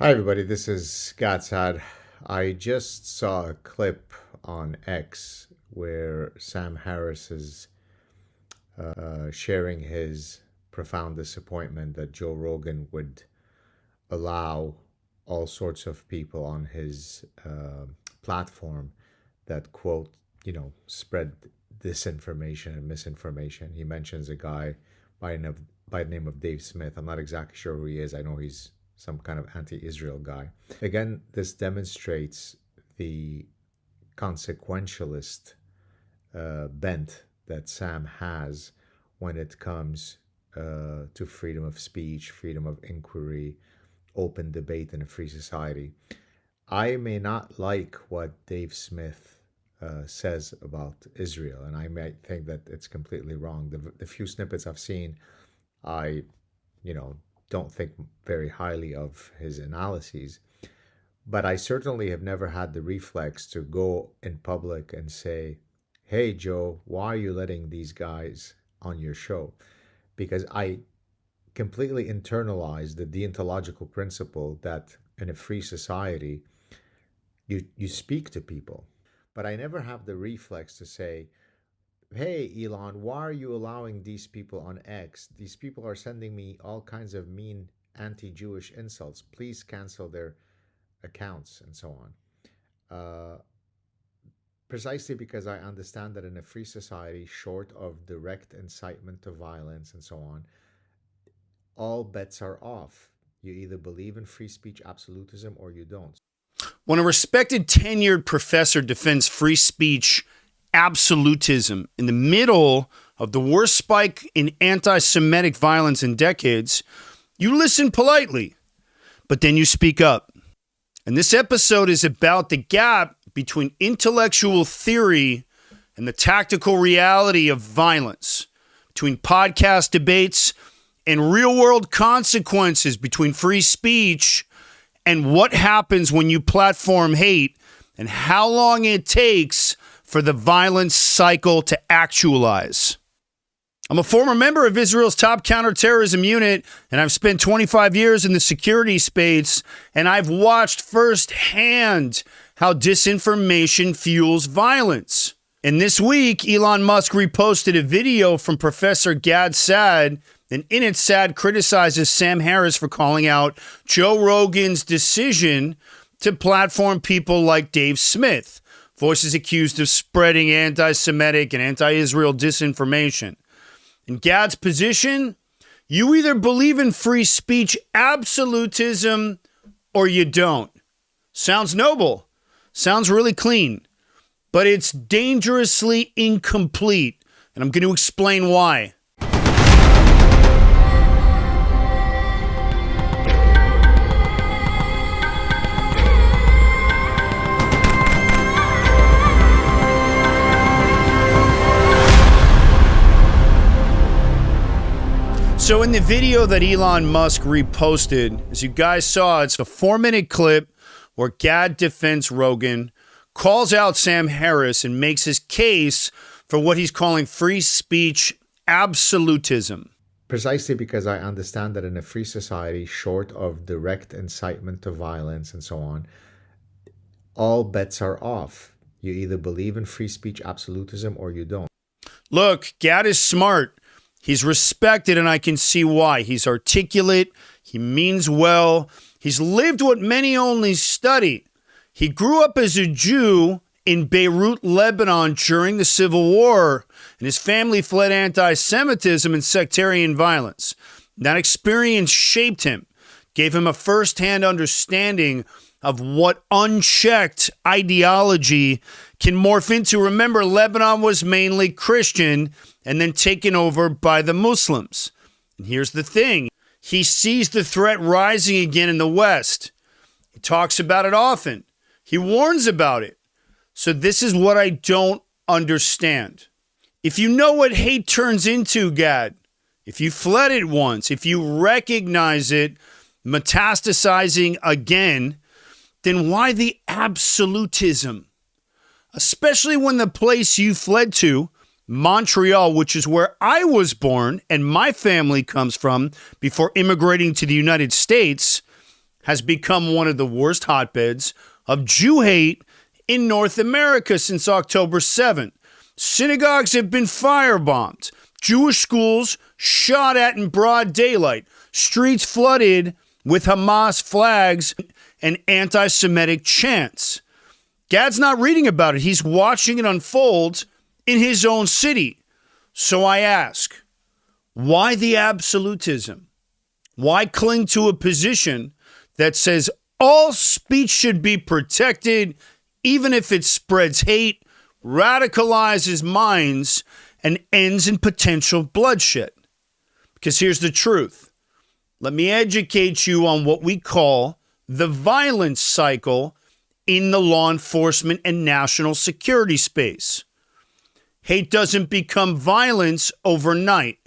Hi, everybody. This is Gad Saad. I just saw a clip on X where Sam Harris is sharing his profound disappointment that Joe Rogan would allow all sorts of people on his platform that, quote, spread disinformation and misinformation. He mentions a guy by the name of Dave Smith. I'm not exactly sure who he is. I know he's some kind of anti-Israel guy. Again, this demonstrates the consequentialist bent that Sam has when it comes to freedom of speech, freedom of inquiry, open debate in a free society. I may not like what Dave Smith says about Israel, and I might think that it's completely wrong. The few snippets I've seen, I, don't think very highly of his analyses. But I certainly have never had the reflex to go in public and say, hey, Joe, why are you letting these guys on your show? Because I completely internalized the deontological principle that in a free society, you speak to people. But I never have the reflex to say, hey, Elon, why are you allowing these people on X? These people are sending me all kinds of mean anti-Jewish insults. Please cancel their accounts and so on. Precisely because I understand that in a free society, short of direct incitement to violence and so on, all bets are off. You either believe in free speech absolutism or you don't. When a respected tenured professor defends free speech absolutism in the middle of the worst spike in anti-Semitic violence in decades, you listen politely, but then you speak up. And this episode is about the gap between intellectual theory and the tactical reality of violence, between podcast debates and real-world consequences, between free speech and what happens when you platform hate, and how long it takes for the violence cycle to actualize. I'm a former member of Israel's top counterterrorism unit, and I've spent 25 years in the security space, and I've watched firsthand how disinformation fuels violence. And this week, Elon Musk reposted a video from Professor Gad Saad, and in it, Saad criticizes Sam Harris for calling out Joe Rogan's decision to platform people like Dave Smith, voices accused of spreading anti-Semitic and anti-Israel disinformation. In Gad's position, you either believe in free speech absolutism or you don't. Sounds noble. Sounds really clean. But it's dangerously incomplete. And I'm going to explain why. So in the video that Elon Musk reposted, as you guys saw, it's a 4-minute clip where Gad defends Rogan, calls out Sam Harris, and makes his case for what he's calling free speech absolutism. Precisely because I understand that in a free society, short of direct incitement to violence and so on, all bets are off. You either believe in free speech absolutism or you don't. Look, Gad is smart. He's respected, and I can see why. He's articulate. He means well. He's lived what many only study. He grew up as a Jew in Beirut, Lebanon during the Civil War, and his family fled anti-Semitism and sectarian violence. That experience shaped him, gave him a firsthand understanding of what unchecked ideology can morph into. Remember, Lebanon was mainly Christian and then taken over by the Muslims. And here's the thing. He sees the threat rising again in the West. He talks about it often. He warns about it. So this is what I don't understand. If you know what hate turns into, Gad, if you fled it once, if you recognize it metastasizing again, then why the absolutism? Especially when the place you fled to, Montreal, which is where I was born and my family comes from before immigrating to the United States, has become one of the worst hotbeds of Jew hate in North America since October 7th. Synagogues have been firebombed, Jewish schools shot at in broad daylight, streets flooded with Hamas flags and anti-Semitic chants. Gad's not reading about it. He's watching it unfold in his own city. So I ask, why the absolutism? Why cling to a position that says all speech should be protected, even if it spreads hate, radicalizes minds, and ends in potential bloodshed? Because here's the truth. Let me educate you on what we call the violence cycle in the law enforcement and national security space. Hate doesn't become violence overnight.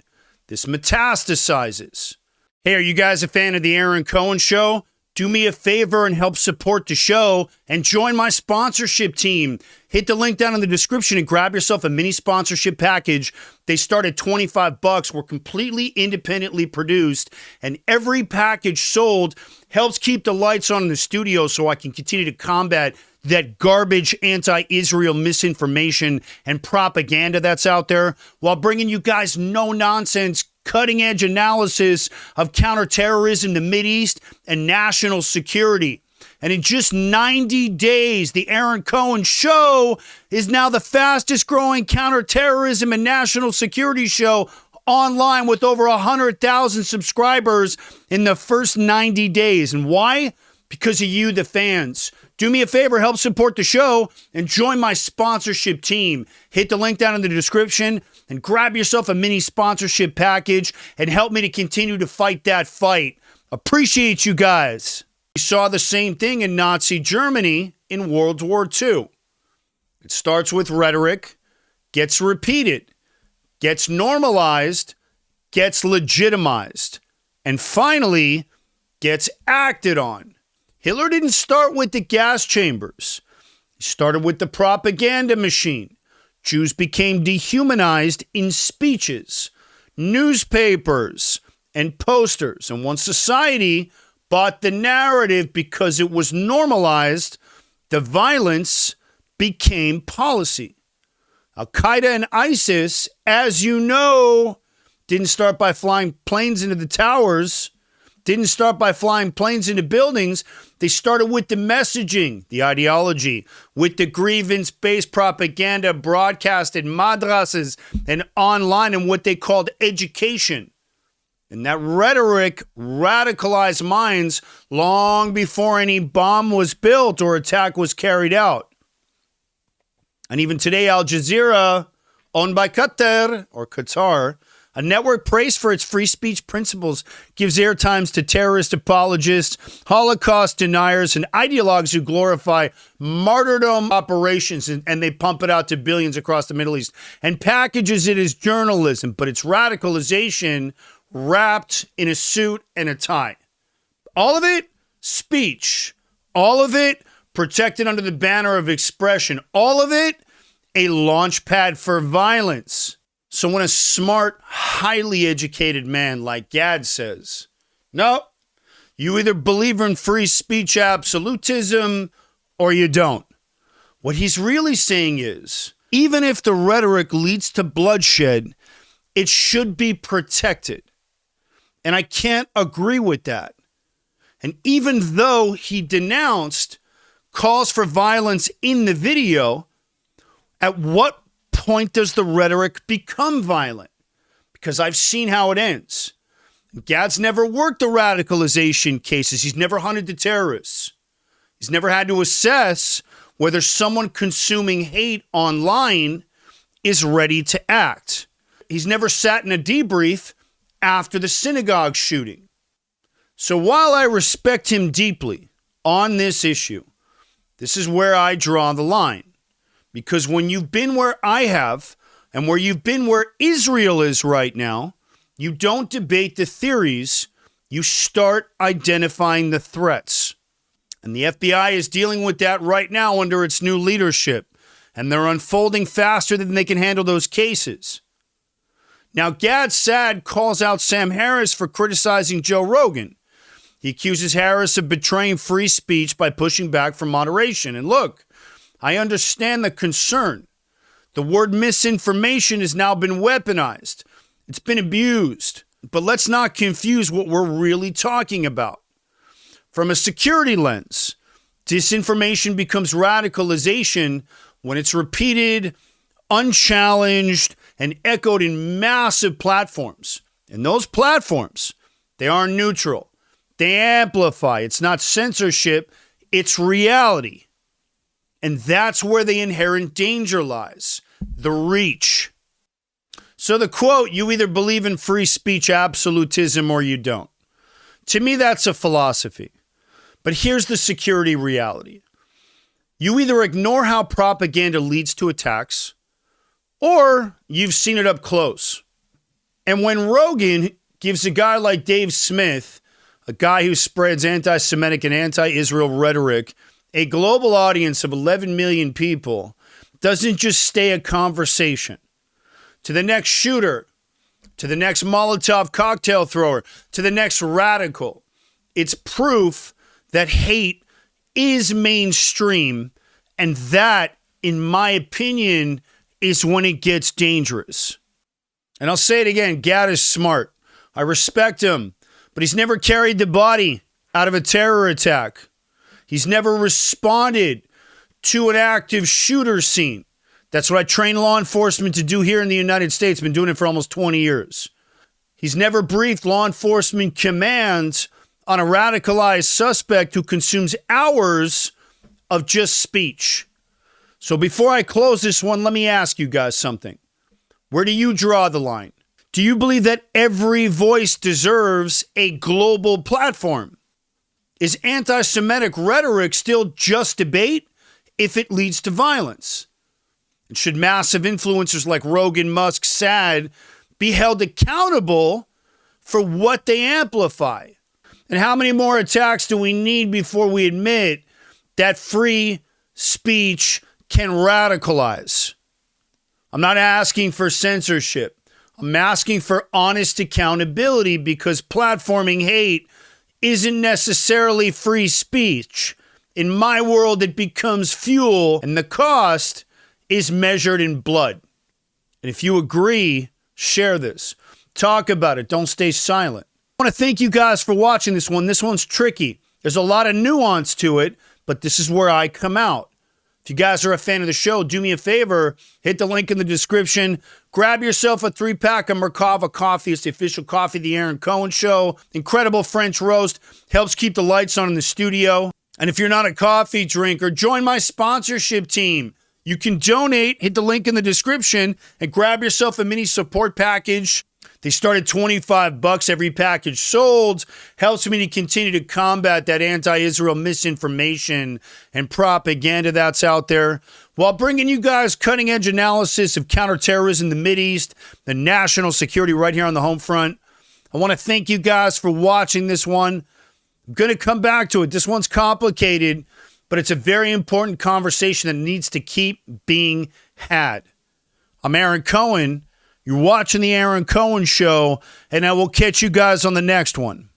This metastasizes. Hey, are you guys a fan of the Aaron Cohen Show? Do me a favor and help support the show and join my sponsorship team. Hit the link down in the description and grab yourself a mini sponsorship package. They start at $25. We're completely independently produced, and every package sold helps keep the lights on in the studio so I can continue to combat that garbage anti-Israel misinformation and propaganda that's out there, while bringing you guys no-nonsense, cutting-edge analysis of counterterrorism, the Mideast, and national security. And in just 90 days, the Aaron Cohen Show is now the fastest-growing counterterrorism and national security show online, with over 100,000 subscribers in the first 90 days. And why? Because of you, the fans. Do me a favor, help support the show and join my sponsorship team. Hit the link down in the description and grab yourself a mini sponsorship package and help me to continue to fight that fight. Appreciate you guys. We saw the same thing in Nazi Germany in World War II. It starts with rhetoric, gets repeated, gets normalized, gets legitimized, and finally gets acted on. Hitler didn't start with the gas chambers. He started with the propaganda machine. Jews became dehumanized in speeches, newspapers, and posters. And once society bought the narrative because it was normalized, the violence became policy. Al-Qaeda and ISIS, as you know, didn't start by flying planes into the towers, didn't start by flying planes into buildings. They started with the messaging, the ideology, with the grievance-based propaganda broadcast in madrasas and online, and what they called education. And that rhetoric radicalized minds long before any bomb was built or attack was carried out. And even today, Al Jazeera, owned by Qatar, a network praised for its free speech principles, gives airtimes to terrorist apologists, Holocaust deniers, and ideologues who glorify martyrdom operations, and they pump it out to billions across the Middle East, and packages it as journalism, but it's radicalization wrapped in a suit and a tie. All of it, speech. All of it, protected under the banner of expression. All of it, a launch pad for violence. So when a smart, highly educated man like Gad says, no, you either believe in free speech absolutism or you don't, what he's really saying is, even if the rhetoric leads to bloodshed, it should be protected. And I can't agree with that. And even though he denounced calls for violence in the video, at what point does the rhetoric become violent? Because I've seen how it ends. Gad's never worked the radicalization cases. He's never hunted the terrorists. He's never had to assess whether someone consuming hate online is ready to act. He's never sat in a debrief after the synagogue shooting. So while I respect him deeply on this issue, this is where I draw the line. Because when you've been where I have, and where you've been where Israel is right now, you don't debate the theories, you start identifying the threats. And the FBI is dealing with that right now under its new leadership, and they're unfolding faster than they can handle those cases. Now, Gad Saad calls out Sam Harris for criticizing Joe Rogan. He accuses Harris of betraying free speech by pushing back for moderation. And look, I understand the concern. The word misinformation has now been weaponized. It's been abused. But let's not confuse what we're really talking about. From a security lens, disinformation becomes radicalization when it's repeated, unchallenged, and echoed in massive platforms. And those platforms, they aren't neutral. They amplify. It's not censorship. It's reality. And that's where the inherent danger lies. The reach. So the quote, you either believe in free speech absolutism or you don't. To me, that's a philosophy. But here's the security reality. You either ignore how propaganda leads to attacks, or you've seen it up close. And when Rogan gives a guy like Dave Smith, a guy who spreads anti-Semitic and anti-Israel rhetoric, a global audience of 11 million people, doesn't just stay a conversation. To the next shooter, to the next Molotov cocktail thrower, to the next radical, it's proof that hate is mainstream, and that, in my opinion, is when it gets dangerous. And I'll say it again, Gad is smart. I respect him, but he's never carried the body out of a terror attack. He's never responded to an active shooter scene. That's what I train law enforcement to do here in the United States. Been doing it for almost 20 years. He's never briefed law enforcement commands on a radicalized suspect who consumes hours of just speech. So before I close this one, let me ask you guys something. Where do you draw the line? Do you believe that every voice deserves a global platform? Is anti-Semitic rhetoric still just debate if it leads to violence? And should massive influencers like Rogan, Musk, Saad be held accountable for what they amplify? And how many more attacks do we need before we admit that free speech can radicalize? I'm not asking for censorship. I'm asking for honest accountability, because platforming hate isn't necessarily free speech. In my world, it becomes fuel, and the cost is measured in blood. And if you agree, share this. Talk about it. Don't stay silent. I want to thank you guys for watching this one. This one's tricky. There's a lot of nuance to it, but this is where I come out. If you guys are a fan of the show, do me a favor, hit the link in the description. Grab yourself a 3-pack of Merkava coffee. It's the official coffee of the Aaron Cohen Show. Incredible French roast. Helps keep the lights on in the studio. And if you're not a coffee drinker, join my sponsorship team. You can donate, hit the link in the description, and grab yourself a mini support package. They start at $25 every package sold. Helps me to continue to combat that anti-Israel misinformation and propaganda that's out there, while bringing you guys cutting-edge analysis of counterterrorism in the Mideast, the national security right here on the home front. I want to thank you guys for watching this one. I'm going to come back to it. This one's complicated, but it's a very important conversation that needs to keep being had. I'm Aaron Cohen. You're watching the Aaron Cohen Show, and I will catch you guys on the next one.